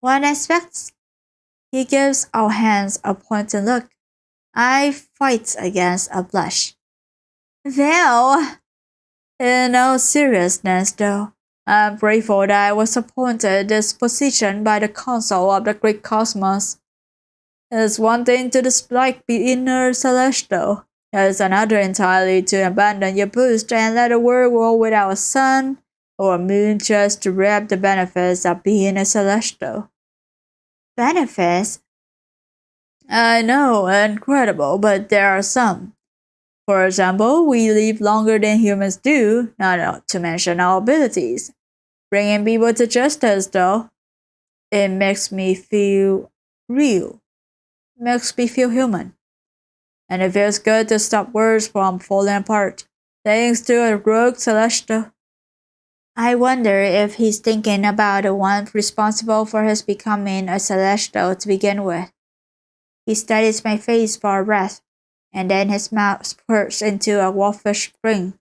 What aspects? He gives our hands a pointed look. I fight against a blush. Well, in all seriousness though, I'm grateful that I was appointed this position by the Council of the Great Cosmos. It's one thing to dislike being a Celestial. It's another entirely to abandon your post and let the world go without a sun or a moon just to reap the benefits of being a Celestial. Benefits? I know, incredible, but there are some. For example, we live longer than humans do, not to mention our abilities. Bringing people to justice, though, it makes me feel real. Makes me feel human. And it feels good to stop words from falling apart, thanks to a rogue Celestia. I wonder if he's thinking about the one responsible for his becoming a Celestial to begin with. He studies my face for a breath, and then his mouth spurts into a wolfish grin.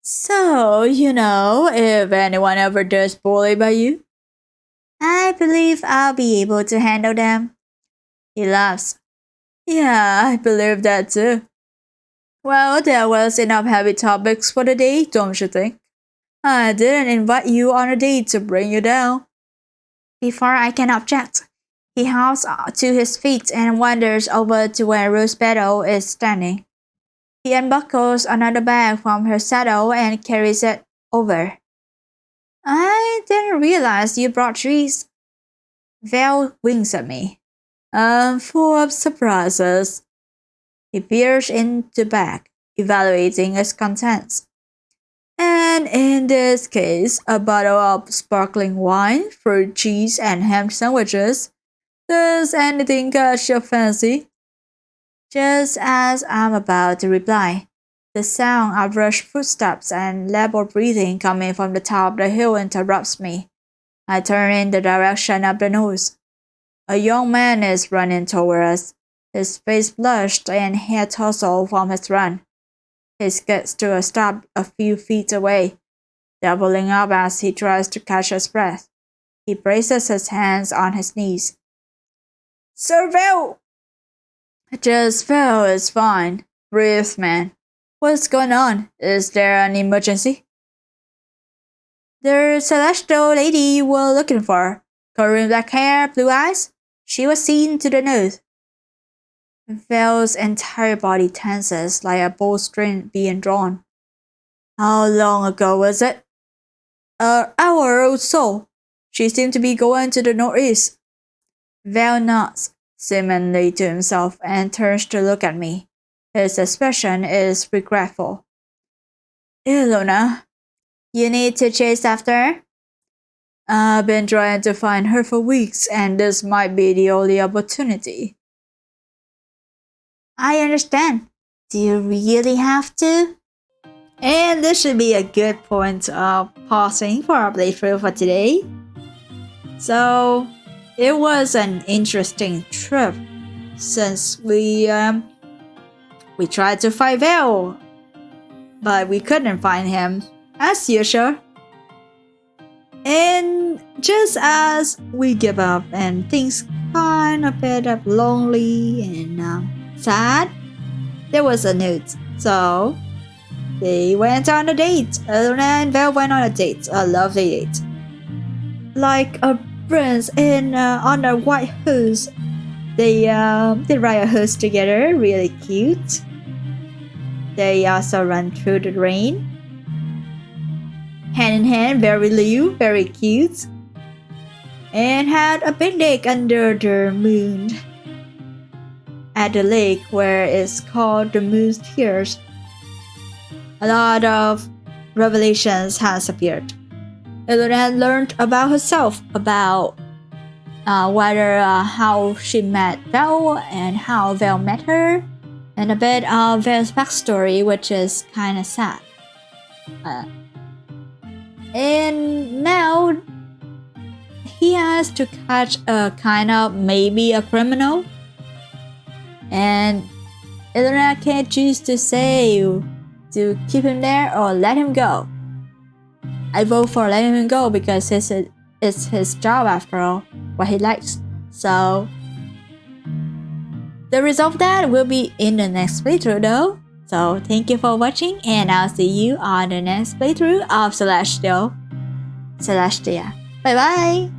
So, if anyone ever does bully by you, I believe I'll be able to handle them. He laughs. Yeah, I believe that too. Well, there was enough heavy topics for the day, don't you think? I didn't invite you on a date to bring you down. Before I can object, he hops to his feet and wanders over to where Rose Petal is standing. He unbuckles another bag from her saddle and carries it over. I didn't realize you brought trees. Val winks at me. I'm full of surprises. He peers into the bag, evaluating its contents. And in this case, a bottle of sparkling wine, fruit cheese, and ham sandwiches. Does anything catch your fancy? Just as I'm about to reply, the sound of rushed footsteps and labored breathing coming from the top of the hill interrupts me. I turn in the direction of the noise. A young man is running toward us, his face flushed and hair tousled from his run. He skids to a stop a few feet away, doubling up as he tries to catch his breath. He braces his hands on his knees. Sir Val! Just Val is fine. Breathe, man. What's going on? Is there an emergency? The celestial lady you were looking for. Curly black hair, blue eyes. She was seen to the north. Val's entire body tenses like a bowstring being drawn. How long ago was it? An hour or so. She seemed to be going to the northeast. Val nods, seemingly to himself, and turns to look at me. His expression is regretful. Ilona, you need to chase after her? I've been trying to find her for weeks, and this might be the only opportunity. I understand. Do you really have to? And this should be a good point of pausing for our playthrough for today. So, it was an interesting trip since we tried to find Vel, but we couldn't find him as usual. And just as we give up and things kind of bit of lonely and sad, there was a note. So they went on a date. Elena and Vel went on a date, a lovely date, like a prince in on a white horse. They ride a horse together, really cute. They also run through the rain, hand in hand, very liu, very cute, and had a picnic under the moon at the lake where it's called the Moon's Tears. A lot of revelations has appeared. Elena had learned about herself, about how she met Vel and how Vel met her, and a bit of Vel's backstory, which is kind of sad. And now he has to catch a kind of maybe a criminal, and Elena can't choose to say to keep him there or let him go. I vote for letting him go because it's his job after all, what he likes. So the result of that will be in the next playthrough though. So thank you for watching, and I'll see you on the next playthrough of Celestia. Bye bye!